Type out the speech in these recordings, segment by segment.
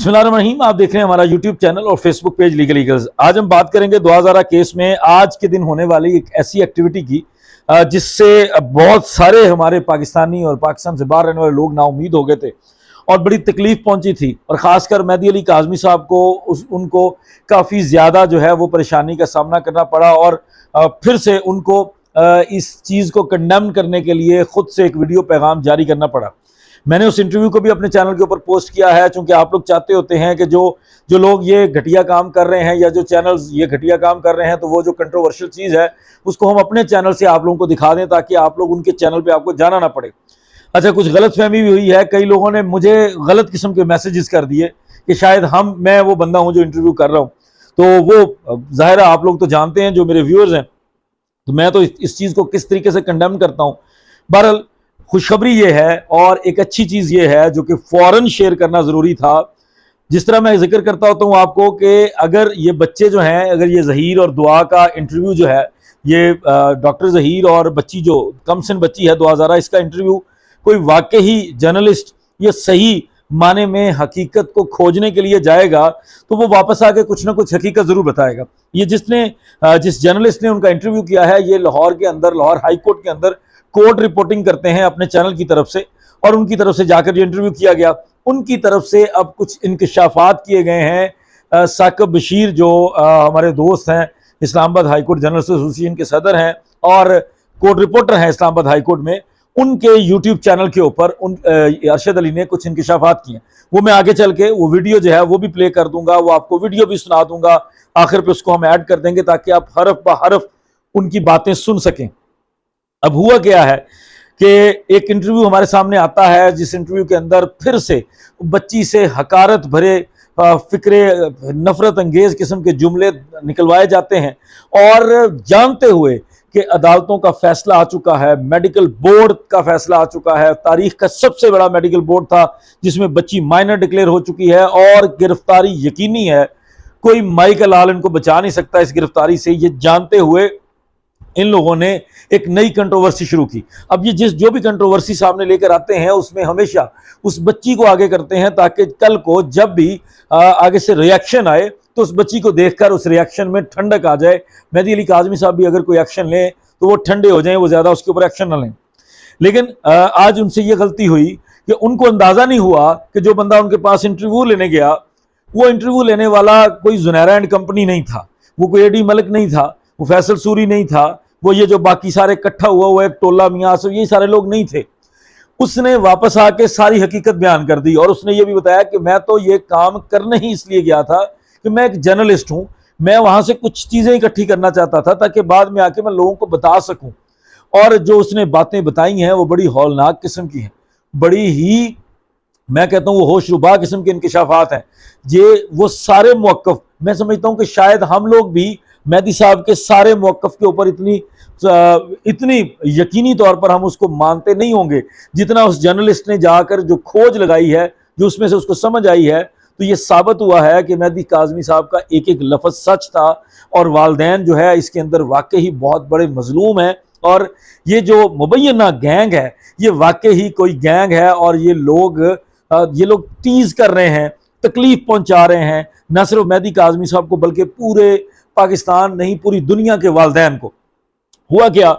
बिस्मिल्लाहिर्रहमानिर्रहीम। आप देख रहे हैं हमारा यूट्यूब चैनल और फेसबुक पेज लीगल ईगल्स। आज हम बात करेंगे 2000 केस में आज के दिन होने वाली एक ऐसी एक्टिविटी की जिससे बहुत सारे हमारे पाकिस्तानी और पाकिस्तान से बाहर रहने वाले लोग नाउम्मीद हो गए थे और बड़ी तकलीफ पहुंची थी। और ख़ासकर मेहदी अली काज़मी साहब को उनको काफ़ी ज़्यादा जो है वो परेशानी का सामना करना पड़ा और फिर से उनको इस चीज़ को कंडेम करने के लिए ख़ुद से एक वीडियो पैगाम जारी करना पड़ा। मैंने उस इंटरव्यू को भी अपने चैनल के ऊपर पोस्ट किया है, क्योंकि आप लोग चाहते होते हैं कि जो लोग ये घटिया काम कर रहे हैं या जो चैनल्स ये घटिया काम कर रहे हैं तो वो जो कंट्रोवर्शियल चीज़ है उसको हम अपने चैनल से आप लोगों को दिखा दें ताकि आप लोग उनके चैनल पे आपको जाना ना पड़े। अच्छा, कुछ गलतफहमी भी हुई है, कई लोगों ने मुझे गलत किस्म के मैसेजेस कर दिए कि शायद मैं वो बंदा हूँ जो इंटरव्यू कर रहा हूँ। तो वो ज़ाहिर है आप लोग तो जानते हैं, जो मेरे व्यूअर्स हैं, तो मैं तो इस चीज़ को किस तरीके से कंडेम करता हूँ। बहरहाल खुशखबरी ये है और एक अच्छी चीज़ ये है जो कि फ़ौरन शेयर करना ज़रूरी था। जिस तरह मैं जिक्र करता होता हूँ आपको कि अगर ये बच्चे जो हैं, अगर ये ज़हीर और दुआ का इंटरव्यू जो है, ये डॉक्टर ज़हीर और बच्ची जो कमसिन बच्ची है 2000, इसका इंटरव्यू कोई वाकई जर्नलिस्ट ये सही माने में हकीकत को खोजने के लिए जाएगा तो वो वापस आके कुछ ना कुछ हकीकत ज़रूर बताएगा। ये जिस जर्नलिस्ट ने उनका इंटरव्यू किया है, ये लाहौर के अंदर, लाहौर हाई कोर्ट के अंदर कोर्ट रिपोर्टिंग करते हैं अपने चैनल की तरफ से, और उनकी तरफ से जाकर जो इंटरव्यू किया गया, उनकी तरफ से अब कुछ इंकशाफात किए गए हैं। साकिब बशीर जो हमारे दोस्त हैं, Islamabad high court journalist association के सदर हैं और कोर्ट रिपोर्टर हैं इस्लामाबाद हाई कोर्ट में, उनके यूट्यूब चैनल के ऊपर अरशद अली ने कुछ इंकशाफात किए। वो मैं आगे चल के वो वीडियो जो है वो भी प्ले कर दूंगा, वो आपको वीडियो भी सुना दूंगा, आखिर पे उसको हम ऐड कर देंगे ताकि आप हरफ ब हरफ उनकी बातें सुन सकें। अब हुआ क्या है कि एक इंटरव्यू हमारे सामने आता है, जिस इंटरव्यू के अंदर फिर से बच्ची से हकारत भरे फिक्रे नफरत अंगेज किस्म के जुमले निकलवाए जाते हैं, और जानते हुए कि अदालतों का फैसला आ चुका है, मेडिकल बोर्ड का फैसला आ चुका है, तारीख का सबसे बड़ा मेडिकल बोर्ड था जिसमें बच्ची माइनर डिक्लेयर हो चुकी है और गिरफ्तारी यकीनी है, कोई माई का लाल इनको बचा नहीं सकता इस गिरफ्तारी से। ये जानते हुए इन लोगों ने एक नई कंट्रोवर्सी शुरू की। अब ये जो भी कंट्रोवर्सी सामने लेकर आते हैं उसमें हमेशा उस बच्ची को आगे करते हैं ताकि कल को जब भी आगे से रिएक्शन आए तो उस बच्ची को देखकर उस रिएक्शन में ठंडक आ जाए। मेहदी अली काज़मी साहब भी अगर कोई एक्शन लें तो वो ठंडे हो जाएं, वो ज़्यादा उसके ऊपर एक्शन ना लें। लेकिन आज उनसे ये गलती हुई कि उनको अंदाज़ा नहीं हुआ कि जो बंदा उनके पास इंटरव्यू लेने गया, वो इंटरव्यू लेने वाला कोई जुनैरा एंड कंपनी नहीं था, वो कोई एडी मलिक नहीं था, वो फैसल सूरी नहीं था, वो ये जो बाकी सारे इकट्ठा हुआ एक टोला मियाँ आसिफ, ये सारे लोग नहीं थे। उसने वापस आके सारी हकीकत बयान कर दी और उसने ये भी बताया कि मैं तो ये काम करने ही इसलिए गया था कि मैं एक जर्नलिस्ट हूँ, मैं वहाँ से कुछ चीज़ें इकट्ठी करना चाहता था ताकि बाद में आके मैं लोगों को बता सकूँ। और जो उसने बातें बताई हैं वो बड़ी हौलनाक किस्म की हैं, बड़ी ही, मैं कहता हूँ वो होशरुबा किस्म के इंकशाफात हैं। वो सारे मौक़िफ़, मैं समझता हूँ कि शायद हम लोग भी मेहदी साहब के सारे मौक़िफ़ के ऊपर इतनी यकीनी तौर पर हम उसको मानते नहीं होंगे जितना उस जर्नलिस्ट ने जाकर जो खोज लगाई है, जो उसमें से उसको समझ आई है। तो ये साबित हुआ है कि मेहदी काज़मी साहब का एक एक लफ्ज़ सच था और वालदैन जो है इसके अंदर वाकई बहुत बड़े मजलूम हैं। और ये जो मुबैना गैंग है ये वाकई कोई गैंग है और ये लोग टीज़ कर रहे हैं, तकलीफ पहुंचा रहे हैं, न सिर्फ मेहदी काज़मी साहब को बल्कि पूरे पाकिस्तान नहीं पूरी दुनिया के वालदैन को। हुआ क्या,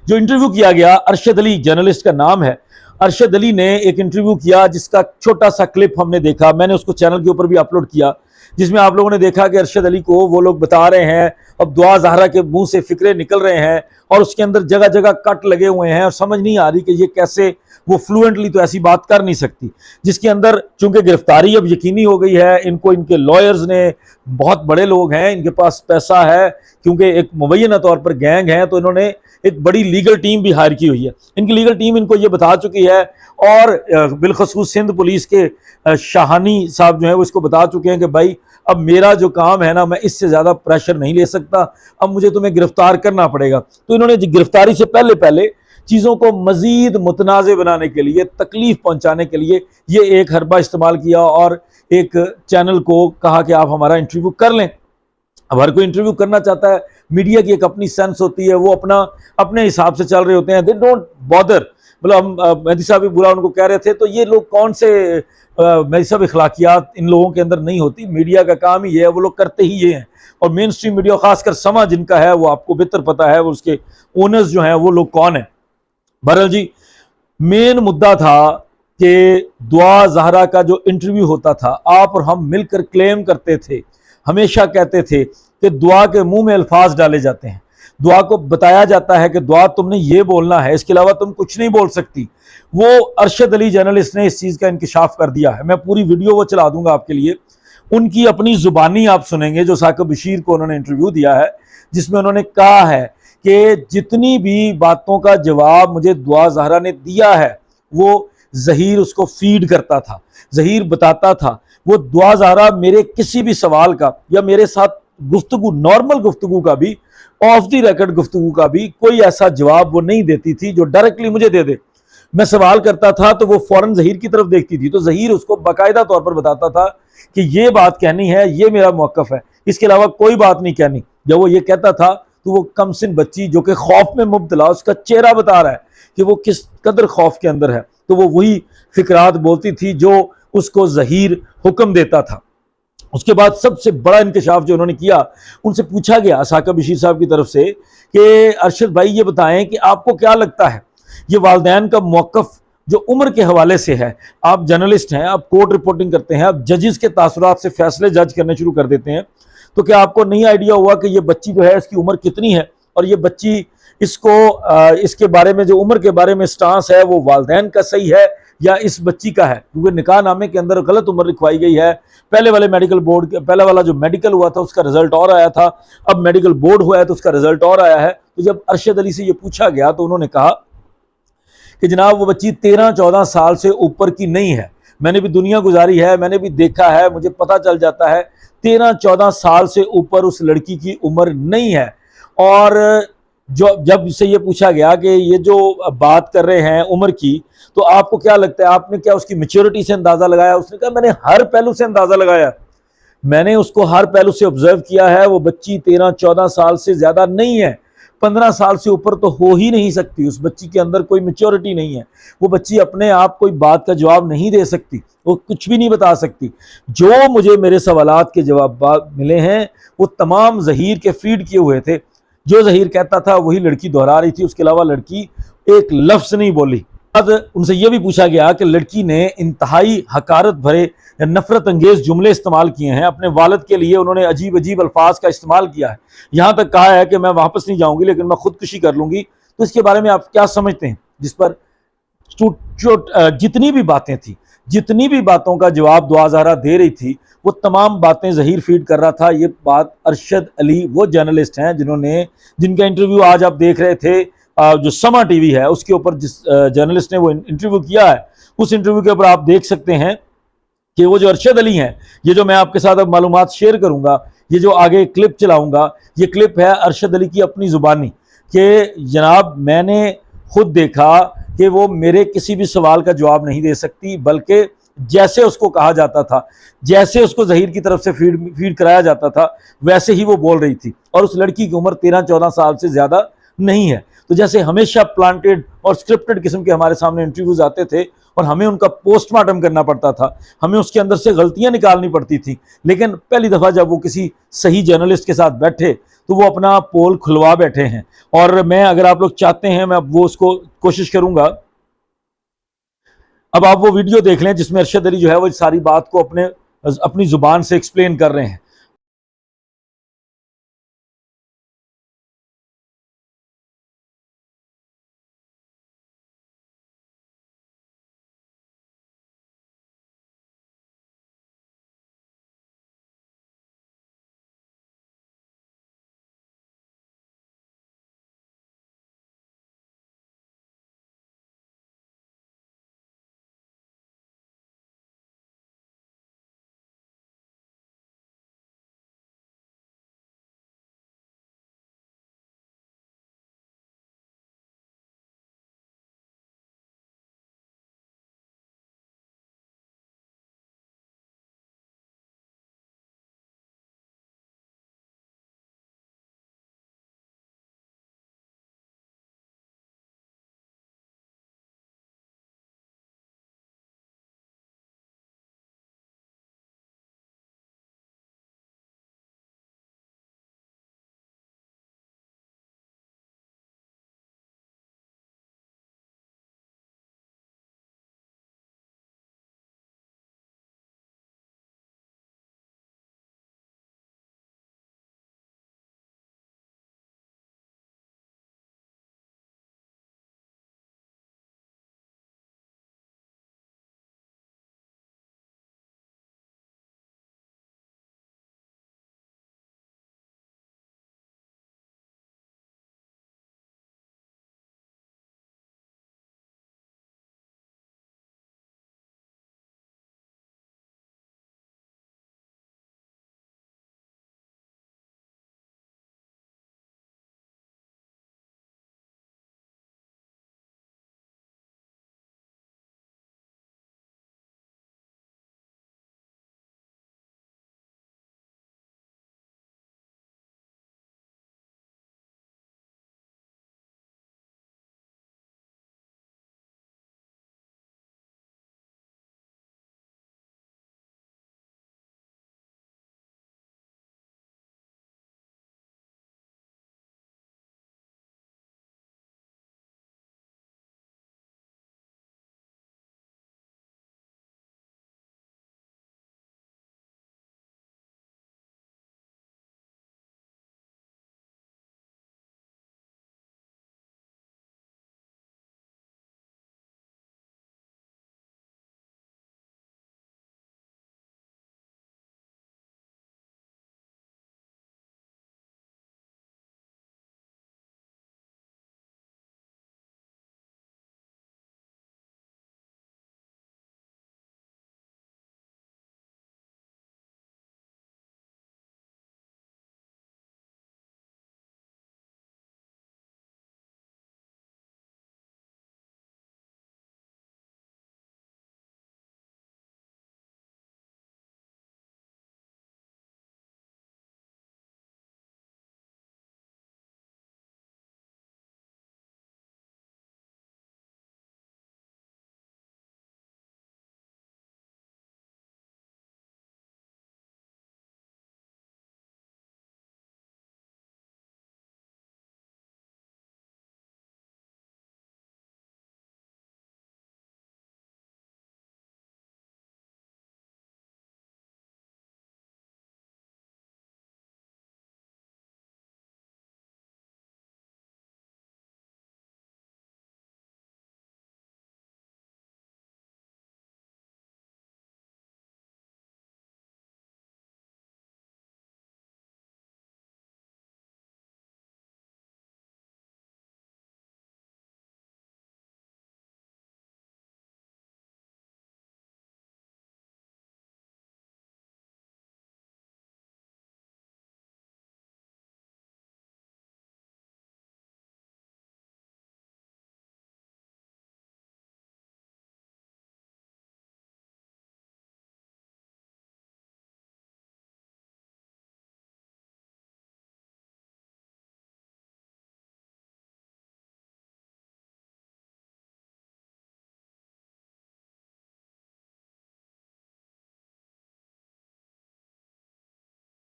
जो इंटरव्यू किया गया, अरशद अली जर्नलिस्ट का नाम है, अरशद अली ने एक इंटरव्यू किया जिसका छोटा सा क्लिप हमने देखा, मैंने उसको चैनल के ऊपर भी अपलोड किया, जिसमें आप लोगों ने देखा कि अरशद अली को वो लोग बता रहे हैं, अब दुआ ज़हरा के मुंह से फिक्रे निकल रहे हैं और उसके अंदर जगह जगह कट लगे हुए हैं और समझ नहीं आ रही कि ये कैसे, वो फ्लुएंटली तो ऐसी बात कर नहीं सकती, जिसके अंदर चूंकि गिरफ्तारी अब यकीनी हो गई है, इनको इनके लॉयर्स ने, बहुत बड़े लोग हैं, इनके पास पैसा है, क्योंकि एक मुबैना तौर पर गैंग है तो इन्होंने एक बड़ी लीगल टीम भी हायर की हुई है। इनकी लीगल टीम इनको ये बता चुकी है और बिलखसूस सिंध पुलिस के शाहानी साहब जो है वो इसको बता चुके हैं कि भाई अब मेरा जो काम है ना, मैं इससे ज़्यादा प्रेशर नहीं ले सकता, अब मुझे तुम्हें गिरफ्तार करना पड़ेगा। तो इन्होंने गिरफ्तारी से पहले चीज़ों को मज़ीद मुतनाज़े बनाने के लिए, तकलीफ पहुँचाने के लिए ये एक हरबा इस्तेमाल किया और एक चैनल को कहा कि आप हमारा इंटरव्यू कर लें। अब हर कोई इंटरव्यू करना चाहता है, मीडिया की एक अपनी सेंस होती है, वो अपने हिसाब से चल रहे होते हैं, दे डोंट बॉदर मतलब हम मेहदी साहब भी बुरा उनको कह रहे थे। तो ये लोग कौन से मेहदी साहब इखलाकियात इन लोगों के अंदर नहीं होती। मीडिया का काम ही है, वो लोग करते ही ये हैं। और मेन स्ट्रीम मीडिया खासकर समा जिनका है वो आपको बेहतर पता है, वो उसके ओनर्स जो हैं वो लोग कौन है। बहरहाल जी, मेन मुद्दा था कि दुआ ज़हरा का जो इंटरव्यू होता था, आप और हम मिलकर क्लेम करते थे, हमेशा कहते थे कि दुआ के मुंह में अल्फाज डाले जाते हैं, दुआ को बताया जाता है कि दुआ तुमने ये बोलना है, इसके अलावा तुम कुछ नहीं बोल सकती। वो अरशद अली जर्नलिस्ट ने इस चीज़ का इंकशाफ कर दिया है। मैं पूरी वीडियो वो चला दूंगा आपके लिए, उनकी अपनी जुबानी आप सुनेंगे जो साकिब बशीर को उन्होंने इंटरव्यू दिया है, जिसमें उन्होंने कहा है कि जितनी भी बातों का जवाब मुझे दुआ ज़हरा ने दिया है वो ज़हीर उसको फीड करता था, ज़हीर बताता था। वो दुआ ज़हरा मेरे किसी भी सवाल का या मेरे साथ गुफ्तगू, नॉर्मल गुफ्तगू का भी, ऑफ द रिकॉर्ड गुफ्तगू का भी कोई ऐसा जवाब वो नहीं देती थी जो डायरेक्टली मुझे दे दे। मैं सवाल करता था तो वो फौरन ज़हीर की तरफ देखती थी, तो ज़हीर उसको बाकायदा तौर पर बताता था कि ये बात कहनी है, ये मेरा मौक़िफ़ है, इसके अलावा कोई बात नहीं कहनी। जब वो ये कहता था तो वो कमसिन बच्ची जो कि खौफ में मुब्तला, उसका चेहरा बता रहा है कि वो किस कदर खौफ के अंदर है, तो वो वही फिक्रात बोलती थी जो उसको ज़हीर हुक्म देता था। उसके बाद सबसे बड़ा इंकशाफ जो उन्होंने किया, उनसे पूछा गया साकिब बशीर साहब की तरफ से कि अरशद भाई ये बताएं कि आपको क्या लगता है ये वालिदैन का मौक़िफ़ जो उम्र के हवाले से है, आप जर्नलिस्ट हैं, आप कोर्ट रिपोर्टिंग करते हैं, आप जजेस के तासुरात से फैसले जज करने शुरू कर देते हैं, तो क्या आपको नहीं आइडिया हुआ कि ये बच्ची जो है इसकी उम्र कितनी है, और ये बच्ची इसको इसके बारे में जो उम्र के बारे में स्टांस है वो वालिदैन का सही है या इस बच्ची का है, क्योंकि निकाह नामे के अंदर गलत उम्र लिखवाई गई है। पहले वाले मेडिकल बोर्ड, पहले वाला जो मेडिकल हुआ था उसका रिजल्ट और आया था, अब मेडिकल बोर्ड हुआ है तो उसका रिजल्ट और आया है। तो जब अरशद अली से ये पूछा गया तो उन्होंने कहा कि जनाब वो बच्ची 13-14 साल से ऊपर की नहीं है, मैंने भी दुनिया गुजारी है, मैंने भी देखा है, मुझे पता चल जाता है 13-14 साल से ऊपर उस लड़की की उम्र नहीं है। और जब से ये पूछा गया कि ये जो बात कर रहे हैं उम्र की, तो आपको क्या लगता है, आपने क्या उसकी मैच्योरिटी से अंदाज़ा लगाया? उसने कहा मैंने हर पहलू से अंदाज़ा लगाया, मैंने उसको हर पहलू से ऑब्जर्व किया है, वो बच्ची 13-14 साल से ज़्यादा नहीं है, 15 साल से ऊपर तो हो ही नहीं सकती, उस बच्ची के अंदर कोई मैच्योरिटी नहीं है, वो बच्ची अपने आप कोई बात का जवाब नहीं दे सकती, वो कुछ भी नहीं बता सकती। जो मुझे मेरे सवालात के जवाब मिले हैं वो तमाम ज़हीर के फीड किए हुए थे, जो ज़हीर कहता था वही लड़की दोहरा रही थी, उसके अलावा लड़की एक लफ्ज़ नहीं बोली। बाद उनसे यह भी पूछा गया कि लड़की ने इंतहाई हकारत भरे या नफरत अंगेज जुमले इस्तेमाल किए हैं, अपने वालिद के लिए उन्होंने अजीब अजीब अल्फाज का इस्तेमाल किया है, यहाँ तक कहा है कि मैं वापस नहीं जाऊंगी लेकिन मैं खुदकुशी कर लूंगी। तो इसके बारे में आप क्या समझते हैं? जिस पर जितनी भी बातें थी, जितनी भी बातों का जवाब दुआ ज़हरा दे रही थी, वो तमाम बातें ज़हीर फीड कर रहा था। ये बात अरशद अली वो जर्नलिस्ट हैं जिनका इंटरव्यू आज आप देख रहे थे, जो समा टीवी है उसके ऊपर जिस जर्नलिस्ट ने वो इंटरव्यू किया है, उस इंटरव्यू के ऊपर आप देख सकते हैं कि वो जो अरशद अली हैं, ये जो मैं आपके साथ अब मालूमात शेयर करूंगा, ये जो आगे क्लिप चलाऊंगा, ये क्लिप है अरशद अली की अपनी ज़ुबानी कि जनाब मैंने खुद देखा कि वो मेरे किसी भी सवाल का जवाब नहीं दे सकती, बल्कि जैसे उसको कहा जाता था, जैसे उसको ज़हीर की तरफ से फीड कराया जाता था, वैसे ही वो बोल रही थी। और उस लड़की की उम्र 13-14 साल से ज़्यादा नहीं है। तो जैसे हमेशा प्लांटेड और स्क्रिप्टेड किस्म के हमारे सामने इंटरव्यूज आते थे और हमें उनका पोस्टमार्टम करना पड़ता था, हमें उसके अंदर से गलतियां निकालनी पड़ती थी, लेकिन पहली दफ़ा जब वो किसी सही जर्नलिस्ट के साथ बैठे तो वो अपना पोल खुलवा बैठे हैं। और मैं, अगर आप लोग चाहते हैं, मैं वो उसको कोशिश करूंगा। अब आप वो वीडियो देख लें जिसमें अरशद अली जो है वो सारी बात को अपनी ज़ुबान से एक्सप्लेन कर रहे हैं।